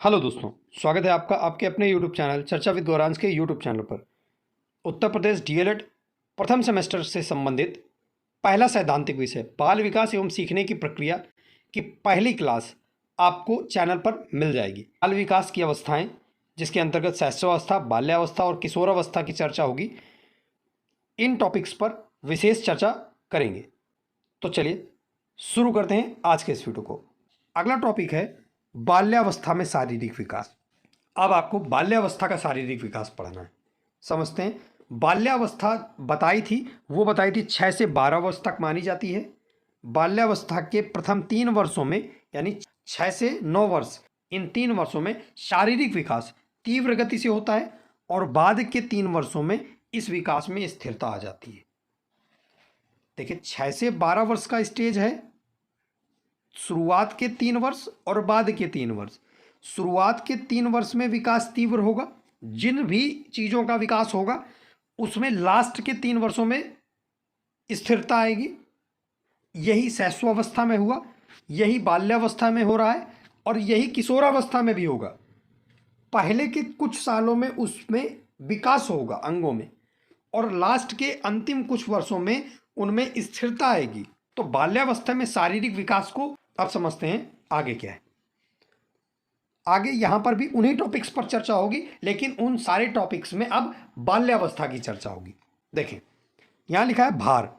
Hello दोस्तों, स्वागत है आपका आपके अपने यूट्यूब चैनल चर्चा विद गौरांश के यूट्यूब चैनल पर। उत्तर प्रदेश डीएलएड प्रथम सेमेस्टर से संबंधित पहला सैद्धांतिक विषय बाल विकास एवं सीखने की प्रक्रिया की पहली क्लास आपको चैनल पर मिल जाएगी। बाल विकास की अवस्थाएं, जिसके अंतर्गत शैशवावस्था, बाल्यावस्था और किशोरावस्था की चर्चा होगी। इन टॉपिक्स पर विशेष चर्चा करेंगे। तो चलिए शुरू करते हैं आज के इस वीडियो को। अगला टॉपिक है बाल्यावस्था में शारीरिक विकास। अब आपको बाल्यावस्था का शारीरिक विकास पढ़ना है। समझते हैं, बाल्यावस्था बताई थी 6 से 12 वर्ष तक मानी जाती है। बाल्यावस्था के प्रथम 3 वर्षों में यानी 6 से 9 वर्ष, इन 3 वर्षों में शारीरिक विकास तीव्र गति से होता है और बाद के 3 वर्षों में इस विकास में स्थिरता आ जाती है। देखिए, 6 से 12 वर्ष का स्टेज है, शुरुआत के 3 वर्ष और बाद के 3 वर्ष। शुरुआत के 3 वर्ष में विकास तीव्र होगा, जिन भी चीज़ों का विकास होगा उसमें लास्ट के 3 वर्षों में स्थिरता आएगी। यही शैशवावस्था में हुआ, यही बाल्यावस्था में हो रहा है और यही किशोरावस्था में भी होगा। पहले के कुछ सालों में उसमें विकास होगा अंगों में और लास्ट के अंतिम कुछ वर्षों में उनमें स्थिरता आएगी। तो बाल्यावस्था में शारीरिक विकास को अब समझते हैं आगे क्या है। आगे यहाँ पर भी उन्हीं टॉपिक्स पर चर्चा होगी, लेकिन उन सारे टॉपिक्स में अब बाल्यावस्था की चर्चा होगी। देखें, यहाँ लिखा है भार।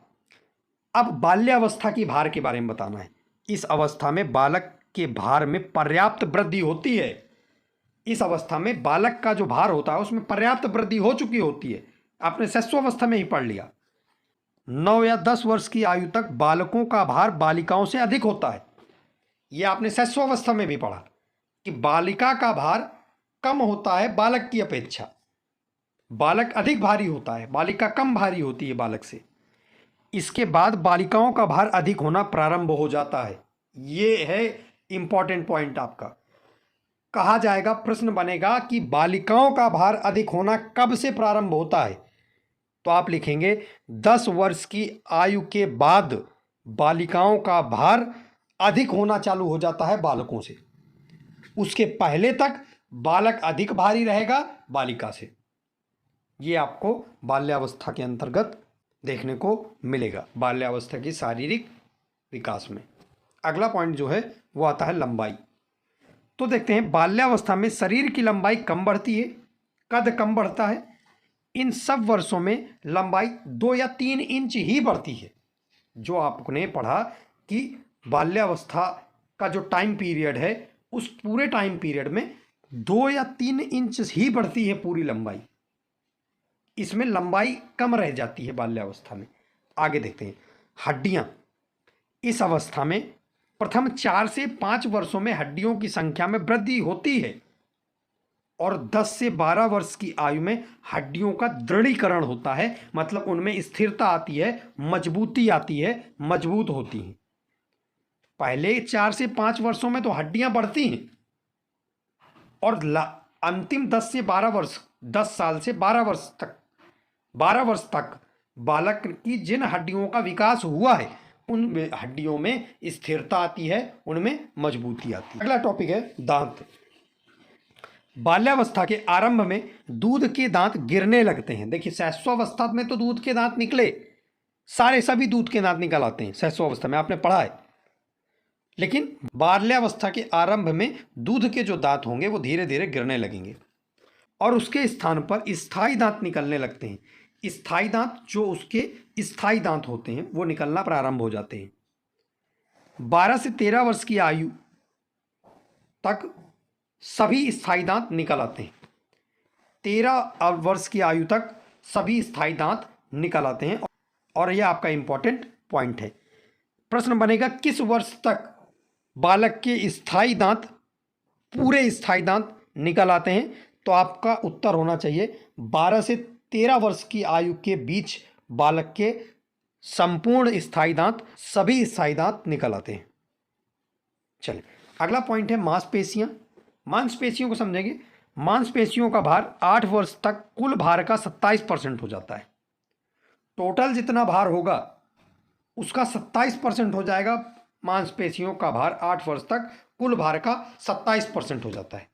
अब बाल्यावस्था की भार के बारे में बताना है। इस अवस्था में बालक के भार में पर्याप्त वृद्धि होती है। इस अवस्था में बालक का जो भार होता है उसमें पर्याप्त वृद्धि हो चुकी होती है। आपने शैशवावस्था में ही पढ़ लिया। 9 या 10 वर्ष की आयु तक बालकों का भार बालिकाओं से अधिक होता है। यह आपने शैशवावस्था में भी पढ़ा कि बालिका का भार कम होता है बालक की अपेक्षा। बालक अधिक भारी होता है, बालिका कम भारी होती है बालक से। इसके बाद बालिकाओं का भार अधिक होना प्रारंभ हो जाता है। ये है इंपॉर्टेंट पॉइंट आपका। कहा जाएगा, प्रश्न बनेगा कि बालिकाओं का भार अधिक होना कब से प्रारंभ होता है। तो आप लिखेंगे 10 वर्ष की आयु के बाद बालिकाओं का भार अधिक होना चालू हो जाता है बालकों से। उसके पहले तक बालक अधिक भारी रहेगा बालिका से। ये आपको बाल्यावस्था के अंतर्गत देखने को मिलेगा, बाल्यावस्था की शारीरिक विकास में। अगला पॉइंट जो है वो आता है लंबाई। तो देखते हैं, बाल्यावस्था में शरीर की लंबाई कम बढ़ती है, कद कम बढ़ता है। इन सब वर्षों में लंबाई 2 या 3 इंच ही बढ़ती है। जो आपने पढ़ा कि बाल्यावस्था का जो टाइम पीरियड है, उस पूरे टाइम पीरियड में 2 या 3 इंच ही बढ़ती है पूरी लंबाई। इसमें लंबाई कम रह जाती है बाल्यावस्था में। आगे देखते हैं, हड्डियां। इस अवस्था में प्रथम 4 से 5 वर्षों में हड्डियों की संख्या में वृद्धि होती है और 10 से 12 वर्ष की आयु में हड्डियों का दृढ़ीकरण होता है। मतलब उनमें स्थिरता आती है, मजबूती आती है, मजबूत होती हैं। पहले 4 से 5 वर्षों में तो हड्डियां बढ़ती हैं और अंतिम 10 से 12 वर्ष, 10 साल से 12 वर्ष तक, 12 वर्ष तक बालक की जिन हड्डियों का विकास हुआ है उन हड्डियों में स्थिरता आती है, उनमें मजबूती आती है। अगला टॉपिक है दांत। बाल्यावस्था के आरंभ में दूध के दांत गिरने लगते हैं। देखिए, शैशवावस्था में तो दूध के दांत निकले, सभी दूध के दांत निकल आते हैं शैशवावस्था में, आपने पढ़ा है। लेकिन बाल्यावस्था के आरंभ में दूध के जो दांत होंगे वो धीरे धीरे गिरने लगेंगे और उसके स्थान पर स्थायी दांत निकलने लगते हैं। स्थायी दांत, जो उसके स्थायी दांत होते हैं, वो निकलना प्रारंभ हो जाते हैं। 12 से 13 वर्ष की आयु तक सभी स्थायी दांत निकल आते हैं। 13 वर्ष की आयु तक सभी स्थायी दांत निकल आते हैं और यह आपका इंपॉर्टेंट पॉइंट है। प्रश्न बनेगा, किस वर्ष तक बालक के स्थायी दांत, पूरे स्थायी दांत निकल आते हैं? तो आपका उत्तर होना चाहिए 12 से 13 वर्ष की आयु के बीच बालक के संपूर्ण स्थायी दांत, सभी स्थायी दांत निकल आते हैं। चलिए, अगला पॉइंट है मांसपेशियां। मांसपेशियों को समझेंगे। मांसपेशियों का भार 8 वर्ष तक कुल भार का 27% हो जाता है। टोटल जितना भार होगा उसका 27% हो जाएगा। मांसपेशियों का भार 8 वर्ष तक कुल भार का 27% हो जाता है।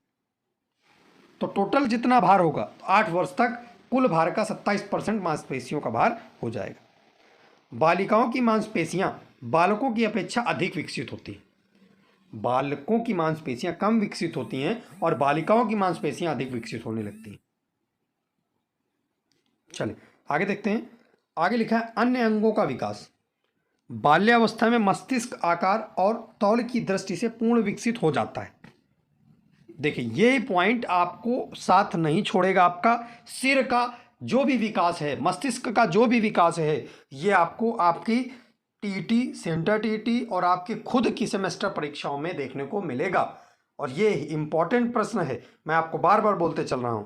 तो टोटल जितना भार होगा 8 वर्ष तक कुल भार का 27% मांसपेशियों का भार हो जाएगा। बालिकाओं की मांसपेशियां बालकों की अपेक्षा अधिक विकसित होती हैं। बालकों की मांसपेशियां कम विकसित होती हैं और बालिकाओं की मांसपेशियां अधिक विकसित होने लगती हैं। चलिए आगे देखते हैं। आगे लिखा है अन्य अंगों का विकास। बाल्यावस्था में मस्तिष्क आकार और तौल की दृष्टि से पूर्ण विकसित हो जाता है। देखिए ये पॉइंट आपको साथ नहीं छोड़ेगा। आपका सिर का जो भी विकास है, मस्तिष्क का जो भी विकास है, ये आपको आपकी टीटी, सेंटर टीटी और आपके खुद की सेमेस्टर परीक्षाओं में देखने को मिलेगा। और ये इंपॉर्टेंट प्रश्न है, मैं आपको बार बार बोलते चल रहा हूं,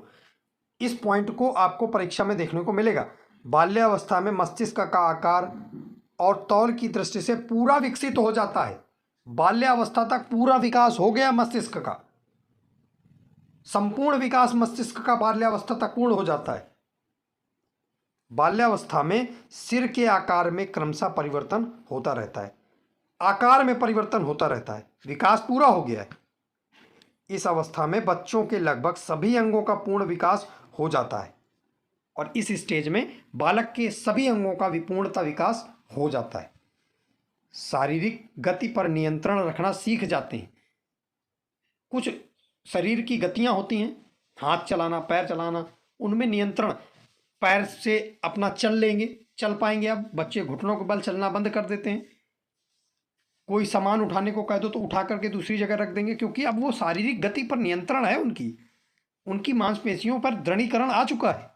इस पॉइंट को आपको परीक्षा में देखने को मिलेगा। बाल्यावस्था में मस्तिष्क का आकार और तौल की दृष्टि से पूरा विकसित हो जाता है। बाल्यावस्था तक पूरा विकास हो गया मस्तिष्क का, संपूर्ण विकास मस्तिष्क का बाल्यावस्था तक पूर्ण हो जाता है। बाल्यावस्था में सिर के आकार में क्रमशः परिवर्तन होता रहता है, आकार में परिवर्तन होता रहता है, विकास पूरा हो गया है। इस अवस्था में बच्चों के लगभग सभी अंगों का पूर्ण विकास हो जाता है और इस स्टेज में बालक के सभी अंगों का पूर्णतः विकास हो जाता है। शारीरिक गति पर नियंत्रण रखना सीख जाते हैं। कुछ शरीर की गतियां होती हैं, हाथ चलाना, पैर चलाना, उनमें नियंत्रण, पैर से अपना चल लेंगे, चल पाएंगे। अब बच्चे घुटनों के बल चलना बंद कर देते हैं। कोई सामान उठाने को कह दो तो उठा करके दूसरी जगह रख देंगे, क्योंकि अब वो शारीरिक गति पर नियंत्रण है, उनकी मांसपेशियों पर दृढ़ीकरण आ चुका है।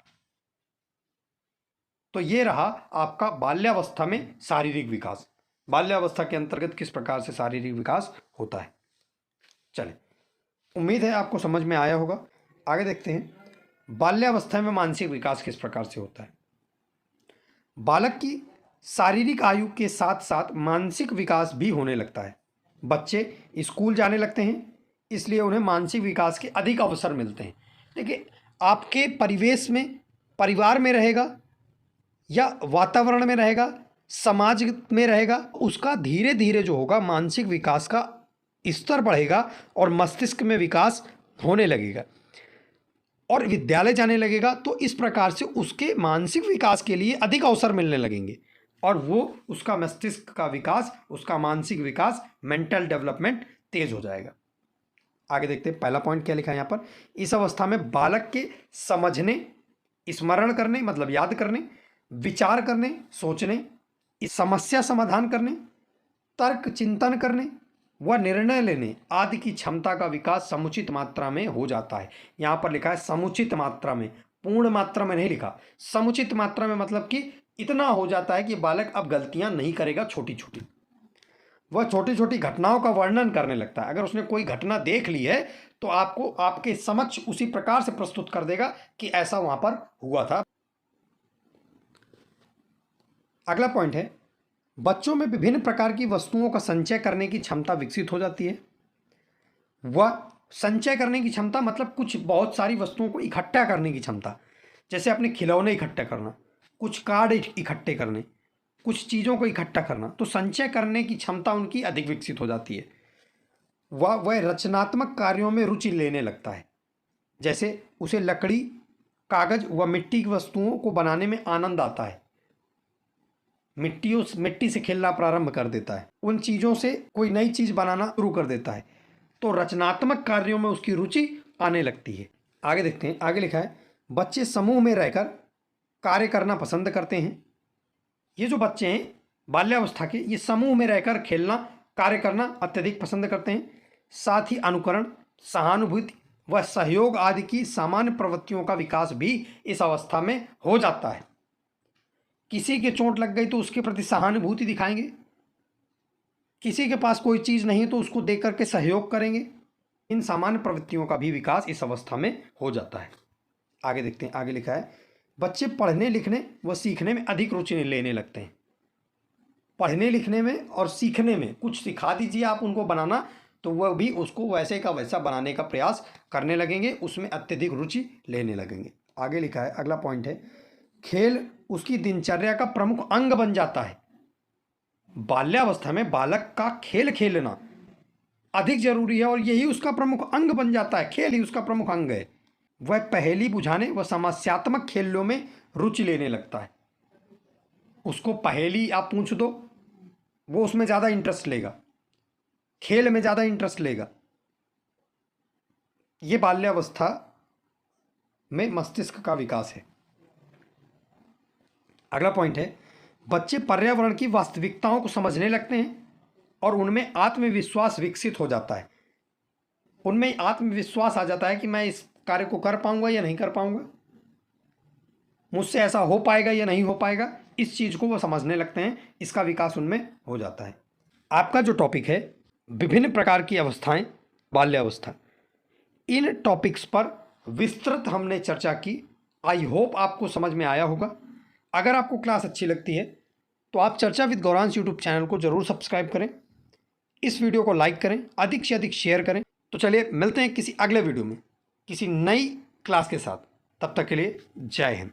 तो ये रहा आपका बाल्यावस्था में शारीरिक विकास। बाल्यावस्था के अंतर्गत किस प्रकार से शारीरिक विकास होता है। चले, उम्मीद है आपको समझ में आया होगा। आगे देखते हैं बाल्यावस्था में मानसिक विकास किस प्रकार से होता है। बालक की शारीरिक आयु के साथ साथ मानसिक विकास भी होने लगता है। बच्चे स्कूल जाने लगते हैं, इसलिए उन्हें मानसिक विकास के अधिक अवसर मिलते हैं। देखिए आपके परिवेश में, परिवार में रहेगा या वातावरण में रहेगा, समाज में रहेगा, उसका धीरे धीरे जो होगा मानसिक विकास का स्तर बढ़ेगा और मस्तिष्क में विकास होने लगेगा और विद्यालय जाने लगेगा। तो इस प्रकार से उसके मानसिक विकास के लिए अधिक अवसर मिलने लगेंगे और वो उसका मस्तिष्क का विकास, उसका मानसिक विकास, मेंटल डेवलपमेंट तेज हो जाएगा। आगे देखते हैं पहला पॉइंट क्या लिखा है यहाँ पर। इस अवस्था में बालक के समझने, स्मरण करने मतलब याद करने, विचार करने, सोचने, समस्या समाधान करने, तर्क चिंतन करने व निर्णय लेने आदि की क्षमता का विकास समुचित मात्रा में हो जाता है। यहाँ पर लिखा है समुचित मात्रा में, पूर्ण मात्रा में नहीं लिखा। समुचित मात्रा में मतलब कि इतना हो जाता है कि बालक अब गलतियां नहीं करेगा छोटी छोटी। वह छोटी छोटी घटनाओं का वर्णन करने लगता है। अगर उसने कोई घटना देख ली है तो आपको आपके समक्ष उसी प्रकार से प्रस्तुत कर देगा कि ऐसा वहां पर हुआ था। अगला पॉइंट है बच्चों में विभिन्न प्रकार की वस्तुओं का संचय करने की क्षमता विकसित हो जाती है। वह संचय करने की क्षमता मतलब कुछ बहुत सारी वस्तुओं को इकट्ठा करने की क्षमता, जैसे अपने खिलौने इकट्ठा करना, कुछ कार्ड इकट्ठे करने, कुछ चीज़ों को इकट्ठा करना, तो संचय करने की क्षमता उनकी अधिक विकसित हो जाती है। वह रचनात्मक कार्यों में रुचि लेने लगता है, जैसे उसे लकड़ी, कागज व मिट्टी की वस्तुओं को बनाने में आनंद आता है। मिट्टी से खेलना प्रारंभ कर देता है, उन चीज़ों से कोई नई चीज़ बनाना शुरू कर देता है, तो रचनात्मक कार्यों में उसकी रुचि आने लगती है। आगे देखते हैं, आगे लिखा है बच्चे समूह में रहकर कार्य करना पसंद करते हैं। ये जो बच्चे हैं बाल्यावस्था के, ये समूह में रहकर खेलना, कार्य करना अत्यधिक पसंद करते हैं। साथ ही अनुकरण, सहानुभूति व सहयोग आदि की सामान्य प्रवृत्तियों का विकास भी इस अवस्था में हो जाता है। किसी के चोट लग गई तो उसके प्रति सहानुभूति दिखाएंगे, किसी के पास कोई चीज़ नहीं तो उसको देख करके सहयोग करेंगे। इन सामान्य प्रवृत्तियों का भी विकास इस अवस्था में हो जाता है। आगे देखते हैं, आगे लिखा है बच्चे पढ़ने लिखने व सीखने में अधिक रुचि लेने लगते हैं। पढ़ने लिखने में और सीखने में, कुछ सिखा दीजिए आप उनको बनाना तो वह भी उसको वैसे का वैसा बनाने का प्रयास करने लगेंगे, उसमें अत्यधिक रुचि लेने लगेंगे। आगे लिखा है, अगला पॉइंट है खेल उसकी दिनचर्या का प्रमुख अंग बन जाता है। बाल्यावस्था में बालक का खेल खेलना अधिक जरूरी है और यही उसका प्रमुख अंग बन जाता है। खेल ही उसका प्रमुख अंग है। वह पहेली बुझाने व समस्यात्मक खेलों में रुचि लेने लगता है। उसको पहेली आप पूछ दो, वो उसमें ज़्यादा इंटरेस्ट लेगा, खेल में ज़्यादा इंटरेस्ट लेगा। ये बाल्यावस्था में मस्तिष्क का विकास है। अगला पॉइंट है, बच्चे पर्यावरण की वास्तविकताओं को समझने लगते हैं और उनमें आत्मविश्वास विकसित हो जाता है। उनमें आत्मविश्वास आ जाता है कि मैं इस कार्य को कर पाऊंगा या नहीं कर पाऊंगा, मुझसे ऐसा हो पाएगा या नहीं हो पाएगा। इस चीज़ को वो समझने लगते हैं, इसका विकास उनमें हो जाता है। आपका जो टॉपिक है विभिन्न प्रकार की अवस्थाएं, बाल्यावस्था, इन टॉपिक्स पर विस्तृत हमने चर्चा की। आई होप आपको समझ में आया होगा। अगर आपको क्लास अच्छी लगती है तो आप चर्चा विद गौरांश यूट्यूब चैनल को ज़रूर सब्सक्राइब करें, इस वीडियो को लाइक करें, अधिक से अधिक शेयर करें। तो चलिए मिलते हैं किसी अगले वीडियो में किसी नई क्लास के साथ। तब तक के लिए जय हिंद।